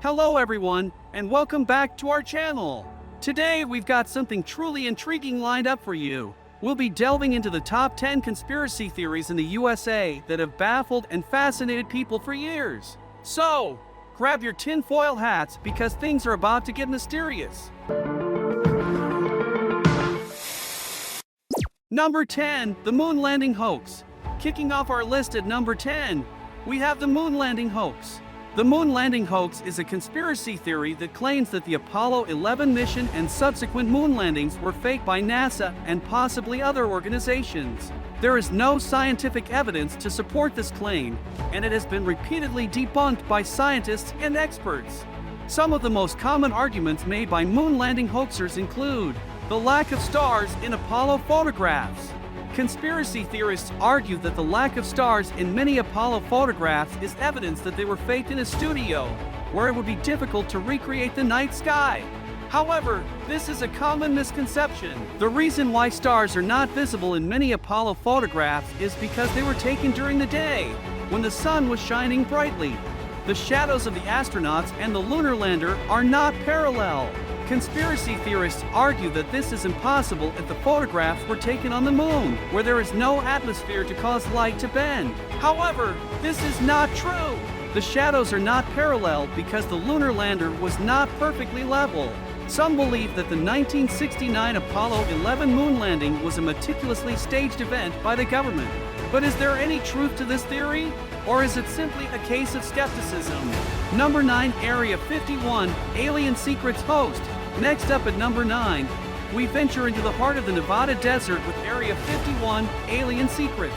Hello everyone, and welcome back to our channel. Today we've got something truly intriguing lined up for you. We'll be delving into the top 10 conspiracy theories in the USA that have baffled and fascinated people for years. So, grab your tinfoil hats because things are about to get mysterious. Number 10, the Moonlanding Hoax. Kicking off our list at number 10, we have the Moonlanding Hoax. The Moonlanding Hoax is a conspiracy theory that claims that the Apollo 11 mission and subsequent moon landings were faked by NASA and possibly other organizations. There is no scientific evidence to support this claim, and it has been repeatedly debunked by scientists and experts. Some of the most common arguments made by moon landing hoaxers include the lack of stars in Apollo photographs. Conspiracy theorists argue that the lack of stars in many Apollo photographs is evidence that they were faked in a studio, where it would be difficult to recreate the night sky. However, this is a common misconception. The reason why stars are not visible in many Apollo photographs is because they were taken during the day, when the sun was shining brightly. The shadows of the astronauts and the lunar lander are not parallel. Conspiracy theorists argue that this is impossible if the photographs were taken on the moon, where there is no atmosphere to cause light to bend. However, this is not true. The shadows are not parallel because the lunar lander was not perfectly level. Some believe that the 1969 Apollo 11 moon landing was a meticulously staged event by the government. But is there any truth to this theory? Or is it simply a case of skepticism? Number 9, Area 51, Alien Secrets Host. Next up at number 9, we venture into the heart of the Nevada desert with Area 51, Alien Secrets.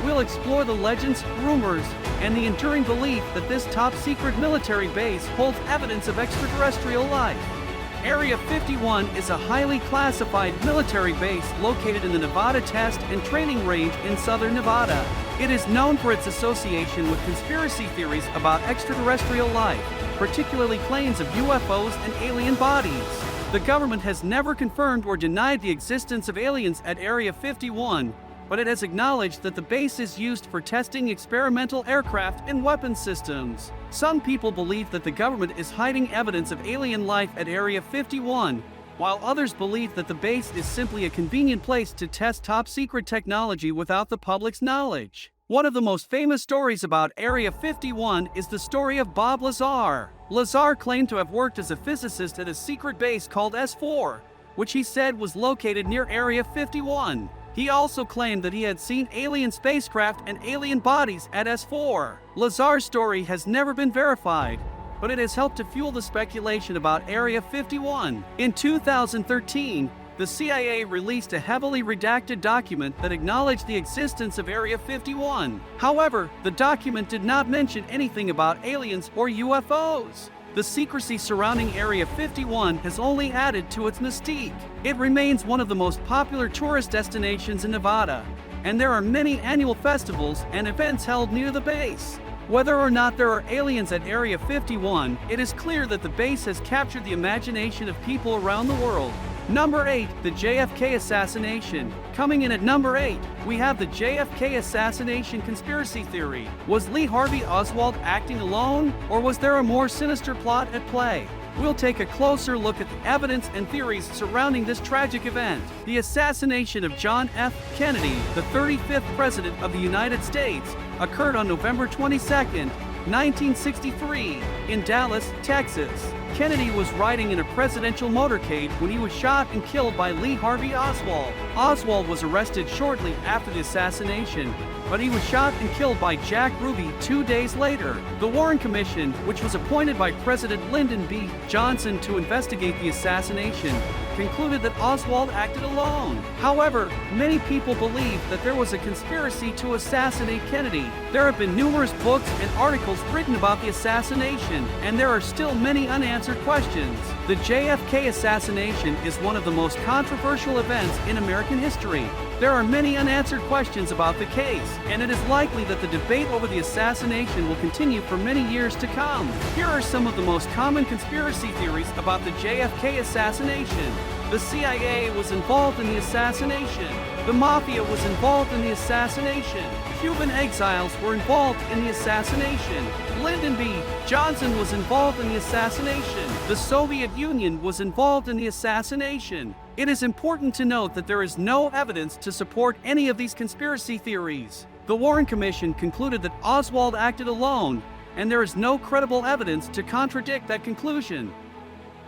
We'll explore the legends, rumors, and the enduring belief that this top-secret military base holds evidence of extraterrestrial life. Area 51 is a highly classified military base located in the Nevada Test and Training Range in southern Nevada. It is known for its association with conspiracy theories about extraterrestrial life, particularly claims of UFOs and alien bodies. The government has never confirmed or denied the existence of aliens at Area 51, but it has acknowledged that the base is used for testing experimental aircraft and weapon systems. Some people believe that the government is hiding evidence of alien life at Area 51, while others believe that the base is simply a convenient place to test top-secret technology without the public's knowledge. One of the most famous stories about Area 51 is the story of Bob Lazar. Lazar claimed to have worked as a physicist at a secret base called S4, which he said was located near Area 51. He also claimed that he had seen alien spacecraft and alien bodies at S4. Lazar's story has never been verified, but it has helped to fuel the speculation about Area 51. In 2013, the CIA released a heavily redacted document that acknowledged the existence of Area 51. However, the document did not mention anything about aliens or UFOs. The secrecy surrounding Area 51 has only added to its mystique. It remains one of the most popular tourist destinations in Nevada, and there are many annual festivals and events held near the base. Whether or not there are aliens at Area 51, it is clear that the base has captured the imagination of people around the world. Number 8, the JFK Assassination. Coming in at number 8, we have the JFK Assassination conspiracy theory. Was Lee Harvey Oswald acting alone, or was there a more sinister plot at play? We'll take a closer look at the evidence and theories surrounding this tragic event. The assassination of John F. Kennedy, the 35th President of the United States, occurred on November 22nd, 1963, in Dallas, Texas. Kennedy was riding in a presidential motorcade when he was shot and killed by Lee Harvey Oswald. Oswald was arrested shortly after the assassination, but he was shot and killed by Jack Ruby 2 days later. The Warren Commission, which was appointed by President Lyndon B. Johnson to investigate the assassination, concluded that Oswald acted alone. However, many people believe that there was a conspiracy to assassinate Kennedy. There have been numerous books and articles written about the assassination, and there are still many unanswered questions. The JFK assassination is one of the most controversial events in American history. There are many unanswered questions about the case, and it is likely that the debate over the assassination will continue for many years to come. Here are some of the most common conspiracy theories about the JFK assassination. The CIA was involved in the assassination. The Mafia was involved in the assassination. Cuban exiles were involved in the assassination. Lyndon B. Johnson was involved in the assassination. The Soviet Union was involved in the assassination. It is important to note that there is no evidence to support any of these conspiracy theories. The Warren Commission concluded that Oswald acted alone, and there is no credible evidence to contradict that conclusion.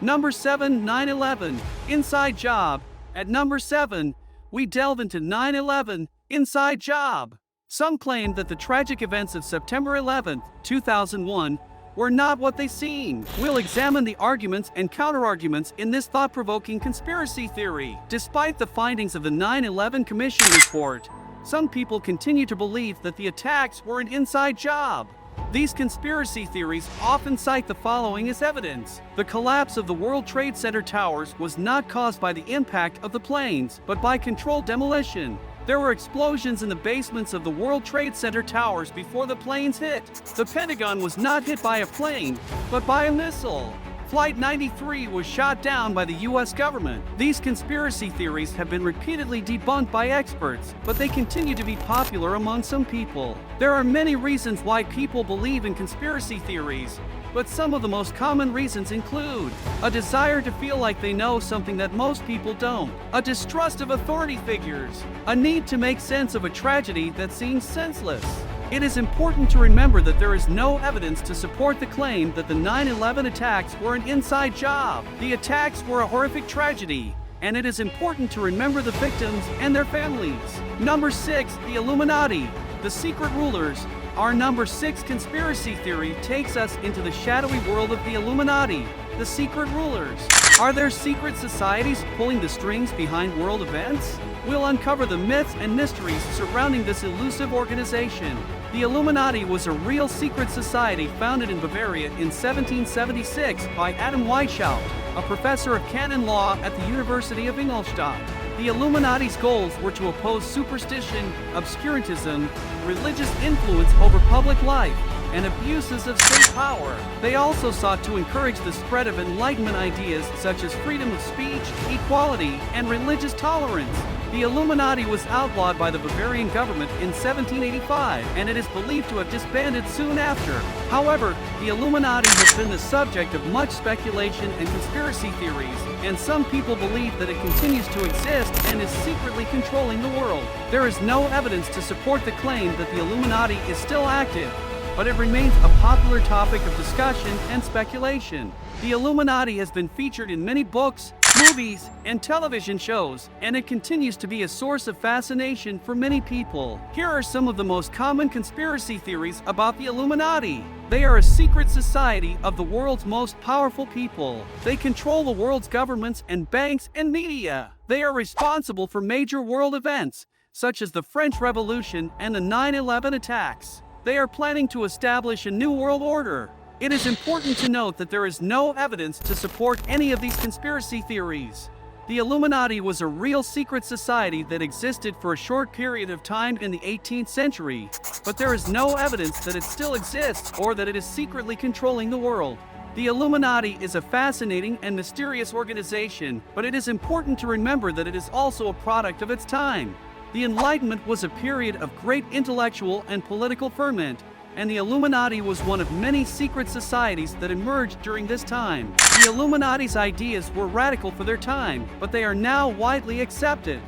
Number 7, 9/11, Inside Job. At number 7, we delve into 9/11, Inside Job. Some claim that the tragic events of September 11, 2001 were not what they seem. We'll examine the arguments and counterarguments in this thought-provoking conspiracy theory. Despite the findings of the 9/11 Commission report, some people continue to believe that the attacks were an inside job. These conspiracy theories often cite the following as evidence. The collapse of the World Trade Center towers was not caused by the impact of the planes, but by controlled demolition. There were explosions in the basements of the World Trade Center towers before the planes hit. The Pentagon was not hit by a plane, but by a missile. Flight 93 was shot down by the US government. These conspiracy theories have been repeatedly debunked by experts, but they continue to be popular among some people. There are many reasons why people believe in conspiracy theories, but some of the most common reasons include a desire to feel like they know something that most people don't, a distrust of authority figures, a need to make sense of a tragedy that seems senseless. It is important to remember that there is no evidence to support the claim that the 9/11 attacks were an inside job. The attacks were a horrific tragedy, and it is important to remember the victims and their families. Number 6, the Illuminati, the secret rulers. Our number 6 conspiracy theory takes us into the shadowy world of the Illuminati, the secret rulers. Are there secret societies pulling the strings behind world events? We'll uncover the myths and mysteries surrounding this elusive organization. The Illuminati was a real secret society founded in Bavaria in 1776 by Adam Weishaupt, a professor of canon law at the University of Ingolstadt. The Illuminati's goals were to oppose superstition, obscurantism, religious influence over public life, and abuses of state power. They also sought to encourage the spread of Enlightenment ideas such as freedom of speech, equality, and religious tolerance. The Illuminati was outlawed by the Bavarian government in 1785, and it is believed to have disbanded soon after. However, the Illuminati has been the subject of much speculation and conspiracy theories, and some people believe that it continues to exist and is secretly controlling the world. There is no evidence to support the claim that the Illuminati is still active, but it remains a popular topic of discussion and speculation. The Illuminati has been featured in many books, movies, and television shows, and it continues to be a source of fascination for many people. Here are some of the most common conspiracy theories about the Illuminati. They are a secret society of the world's most powerful people. They control the world's governments and banks and media. They are responsible for major world events, such as the French Revolution and the 9/11 attacks. They are planning to establish a new world order. It is important to note that there is no evidence to support any of these conspiracy theories. The Illuminati was a real secret society that existed for a short period of time in the 18th century, but there is no evidence that it still exists or that it is secretly controlling the world. The Illuminati is a fascinating and mysterious organization, but it is important to remember that it is also a product of its time. The Enlightenment was a period of great intellectual and political ferment, and the Illuminati was one of many secret societies that emerged during this time. The Illuminati's ideas were radical for their time, but they are now widely accepted.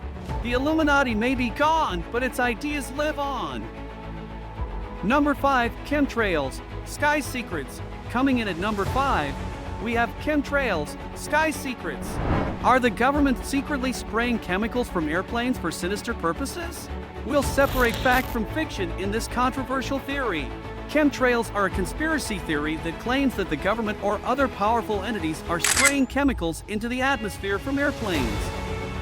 The Illuminati may be gone, but its ideas live on. Number 5, Chemtrails, Sky Secrets. Coming in at number 5, we have Chemtrails, Sky Secrets. Are the government secretly spraying chemicals from airplanes for sinister purposes? We'll separate fact from fiction in this controversial theory. Chemtrails are a conspiracy theory that claims that the government or other powerful entities are spraying chemicals into the atmosphere from airplanes.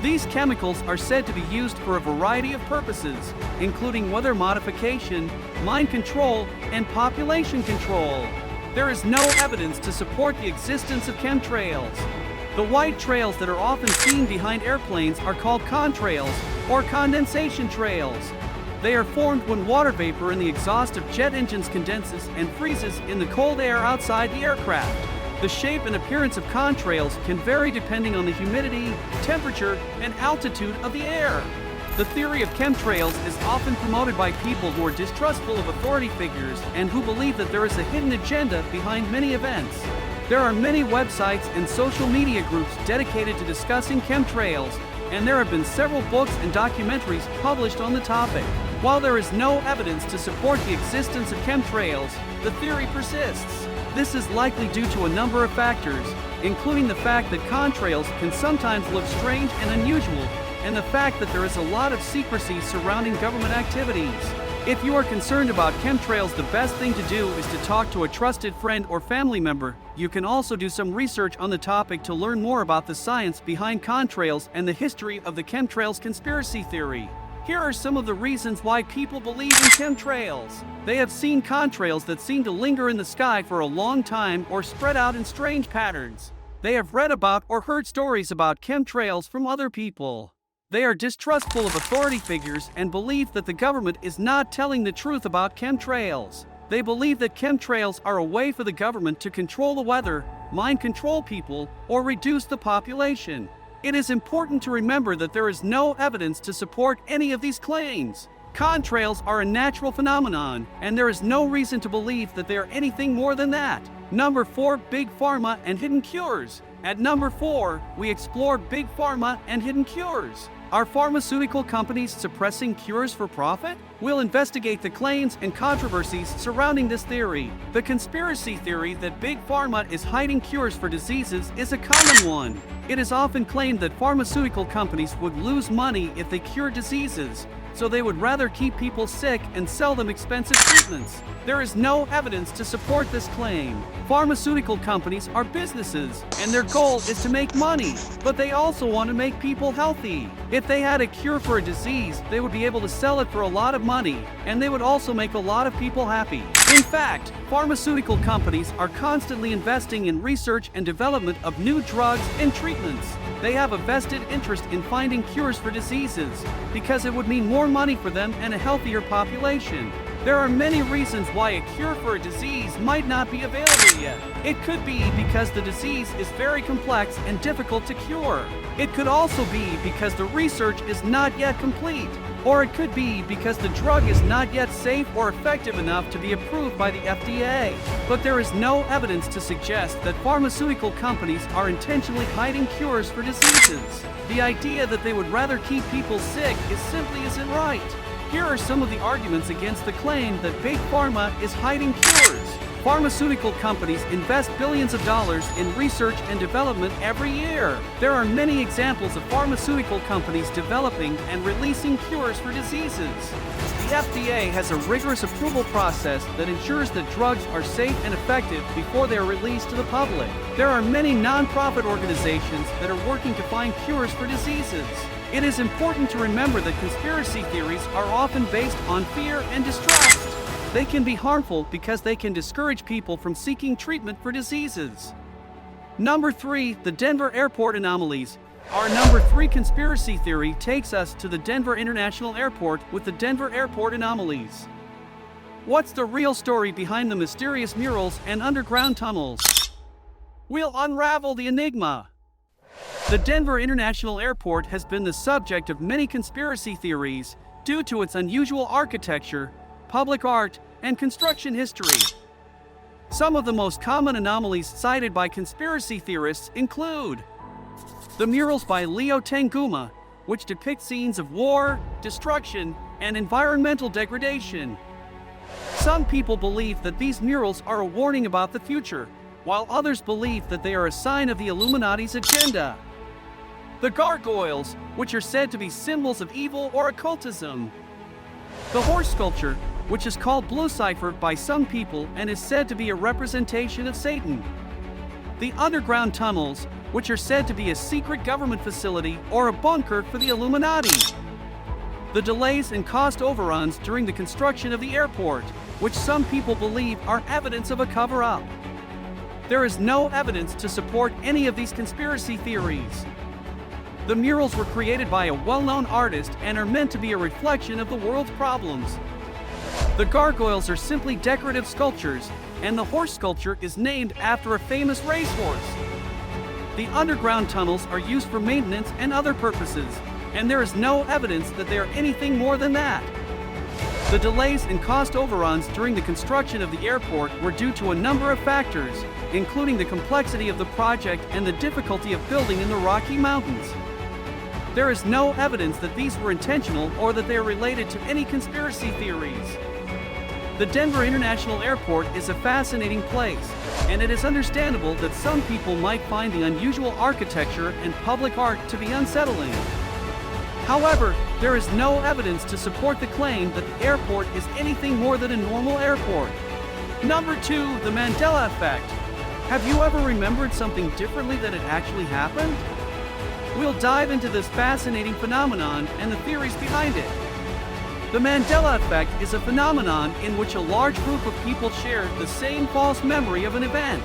These chemicals are said to be used for a variety of purposes, including weather modification, mind control, and population control. There is no evidence to support the existence of chemtrails. The white trails that are often seen behind airplanes are called contrails or condensation trails. They are formed when water vapor in the exhaust of jet engines condenses and freezes in the cold air outside the aircraft. The shape and appearance of contrails can vary depending on the humidity, temperature, and altitude of the air. The theory of chemtrails is often promoted by people who are distrustful of authority figures and who believe that there is a hidden agenda behind many events. There are many websites and social media groups dedicated to discussing chemtrails, and there have been several books and documentaries published on the topic. While there is no evidence to support the existence of chemtrails, the theory persists. This is likely due to a number of factors, including the fact that contrails can sometimes look strange and unusual, and the fact that there is a lot of secrecy surrounding government activities. If you are concerned about chemtrails, the best thing to do is to talk to a trusted friend or family member. You can also do some research on the topic to learn more about the science behind contrails and the history of the chemtrails conspiracy theory. Here are some of the reasons why people believe in chemtrails. They have seen contrails that seem to linger in the sky for a long time or spread out in strange patterns. They have read about or heard stories about chemtrails from other people. They are distrustful of authority figures and believe that the government is not telling the truth about chemtrails. They believe that chemtrails are a way for the government to control the weather, mind control people, or reduce the population. It is important to remember that there is no evidence to support any of these claims. Contrails are a natural phenomenon, and there is no reason to believe that they are anything more than that. Number 4, Big Pharma and Hidden Cures. At number 4, we explore Big Pharma and hidden cures. Are pharmaceutical companies suppressing cures for profit? We'll investigate the claims and controversies surrounding this theory. The conspiracy theory that Big Pharma is hiding cures for diseases is a common one. It is often claimed that pharmaceutical companies would lose money if they cure diseases, so they would rather keep people sick and sell them expensive treatments. There is no evidence to support this claim. Pharmaceutical companies are businesses, and their goal is to make money, but they also want to make people healthy. If they had a cure for a disease, they would be able to sell it for a lot of money, and they would also make a lot of people happy. In fact, pharmaceutical companies are constantly investing in research and development of new drugs and treatments. They have a vested interest in finding cures for diseases, because it would mean more money for them and a healthier population. There are many reasons why a cure for a disease might not be available yet. It could be because the disease is very complex and difficult to cure. It could also be because the research is not yet complete. Or it could be because the drug is not yet safe or effective enough to be approved by the FDA. But there is no evidence to suggest that pharmaceutical companies are intentionally hiding cures for diseases. The idea that they would rather keep people sick simply isn't right. Here are some of the arguments against the claim that Big Pharma is hiding cures. Pharmaceutical companies invest billions of dollars in research and development every year. There are many examples of pharmaceutical companies developing and releasing cures for diseases. The FDA has a rigorous approval process that ensures that drugs are safe and effective before they are released to the public. There are many non-profit organizations that are working to find cures for diseases. It is important to remember that conspiracy theories are often based on fear and distrust. They can be harmful because they can discourage people from seeking treatment for diseases. Number 3, the Denver Airport Anomalies. Our number 3 conspiracy theory takes us to the Denver International Airport with the Denver Airport Anomalies. What's the real story behind the mysterious murals and underground tunnels? We'll unravel the enigma. The Denver International Airport has been the subject of many conspiracy theories due to its unusual architecture, public art, and construction history. Some of the most common anomalies cited by conspiracy theorists include the murals by Leo Tanguma, which depict scenes of war, destruction, and environmental degradation. Some people believe that these murals are a warning about the future, while others believe that they are a sign of the Illuminati's agenda. The gargoyles, which are said to be symbols of evil or occultism. The horse sculpture, which is called Blue Cipher by some people and is said to be a representation of Satan. The underground tunnels, which are said to be a secret government facility or a bunker for the Illuminati. The delays and cost overruns during the construction of the airport, which some people believe are evidence of a cover-up. There is no evidence to support any of these conspiracy theories. The murals were created by a well-known artist and are meant to be a reflection of the world's problems. The gargoyles are simply decorative sculptures, and the horse sculpture is named after a famous racehorse. The underground tunnels are used for maintenance and other purposes. and there is no evidence that they are anything more than that. The delays and cost overruns during the construction of the airport were due to a number of factors, including the complexity of the project and the difficulty of building in the Rocky Mountains. There is no evidence that these were intentional or that they are related to any conspiracy theories. The Denver International Airport is a fascinating place, and it is understandable that some people might find the unusual architecture and public art to be unsettling. However, there is no evidence to support the claim that the airport is anything more than a normal airport. Number 2, the Mandela effect. Have you ever remembered something differently than it actually happened? We'll dive into this fascinating phenomenon and the theories behind it. The Mandela effect is a phenomenon in which a large group of people share the same false memory of an event.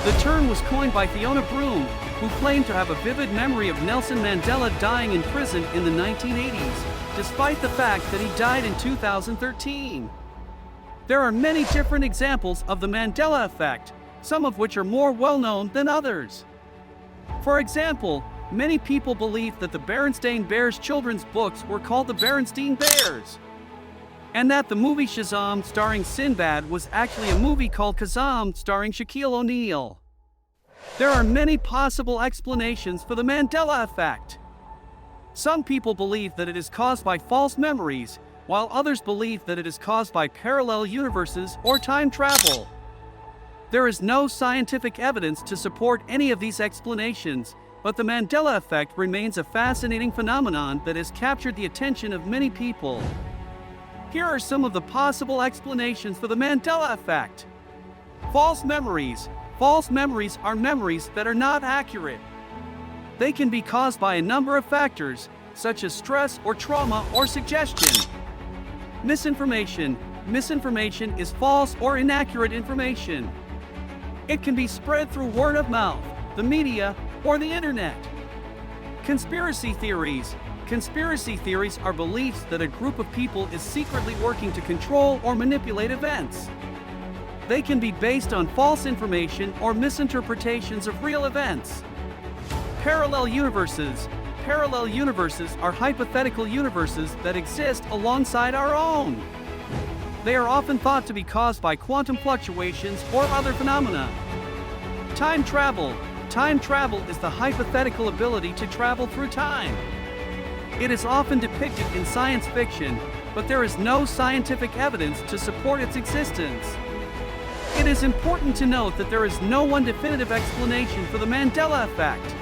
The term was coined by Fiona Broome, who claimed to have a vivid memory of Nelson Mandela dying in prison in the 1980s, despite the fact that he died in 2013. There are many different examples of the Mandela effect, some of which are more well-known than others. For example, many people believe that the Berenstain Bears children's books were called the Berenstain Bears, and that the movie Shazam starring Sinbad was actually a movie called Kazam starring Shaquille O'Neal. There are many possible explanations for the Mandela effect. Some people believe that it is caused by false memories, while others believe that it is caused by parallel universes or time travel. There is no scientific evidence to support any of these explanations, but the Mandela effect remains a fascinating phenomenon that has captured the attention of many people. Here are some of the possible explanations for the Mandela effect. False memories. False memories are memories that are not accurate. They can be caused by a number of factors, such as stress or trauma or suggestion. Misinformation. Misinformation is false or inaccurate information. It can be spread through word of mouth, the media, or the internet. Conspiracy theories. Conspiracy theories are beliefs that a group of people is secretly working to control or manipulate events. They can be based on false information or misinterpretations of real events. Parallel universes. Parallel universes are hypothetical universes that exist alongside our own. They are often thought to be caused by quantum fluctuations or other phenomena. Time travel. Time travel is the hypothetical ability to travel through time. It is often depicted in science fiction, but there is no scientific evidence to support its existence. It is important to note that there is no one definitive explanation for the Mandela effect.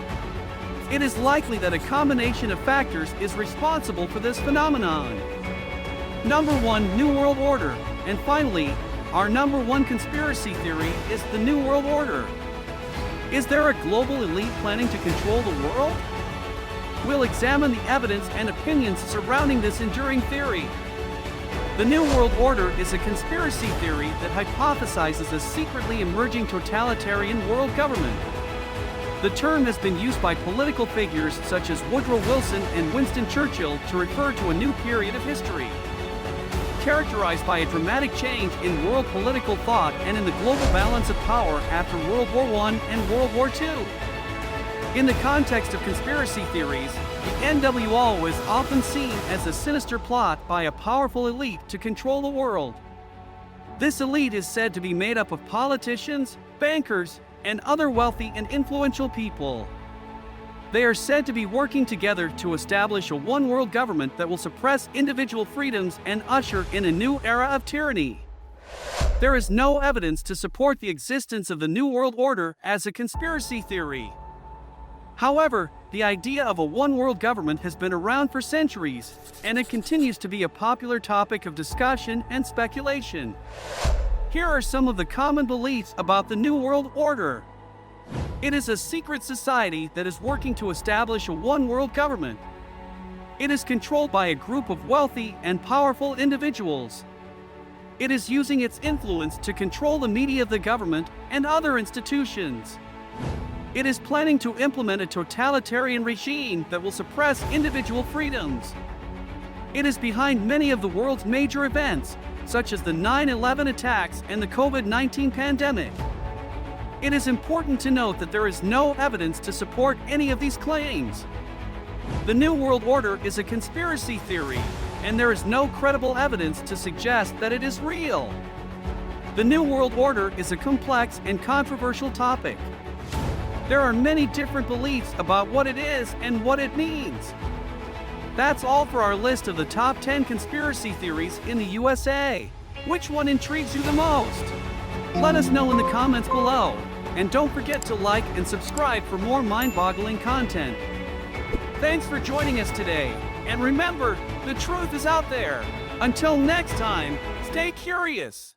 It is likely that a combination of factors is responsible for this phenomenon. Number 1, New World Order. And finally, our number 1 conspiracy theory is the New World Order. Is there a global elite planning to control the world? We'll examine the evidence and opinions surrounding this enduring theory. The New World Order is a conspiracy theory that hypothesizes a secretly emerging totalitarian world government. The term has been used by political figures such as Woodrow Wilson and Winston Churchill to refer to a new period of history, characterized by a dramatic change in world political thought and in the global balance of power after World War I and World War II. In the context of conspiracy theories, the NWO is often seen as a sinister plot by a powerful elite to control the world. This elite is said to be made up of politicians, bankers, and other wealthy and influential people. They are said to be working together to establish a one-world government that will suppress individual freedoms and usher in a new era of tyranny. There is no evidence to support the existence of the New World Order as a conspiracy theory. However, the idea of a one-world government has been around for centuries, and it continues to be a popular topic of discussion and speculation. Here are some of the common beliefs about the New World Order. It is a secret society that is working to establish a one-world government. It is controlled by a group of wealthy and powerful individuals. It is using its influence to control the media of the government and other institutions. It is planning to implement a totalitarian regime that will suppress individual freedoms. It is behind many of the world's major events, such as the 9/11 attacks and the COVID-19 pandemic. It is important to note that there is no evidence to support any of these claims. The New World Order is a conspiracy theory, and there is no credible evidence to suggest that it is real. The New World Order is a complex and controversial topic. There are many different beliefs about what it is and what it means. That's all for our list of the top 10 conspiracy theories in the USA. Which one intrigues you the most? Let us know in the comments below. And don't forget to like and subscribe for more mind-boggling content. Thanks for joining us today. And remember, the truth is out there. Until next time, stay curious.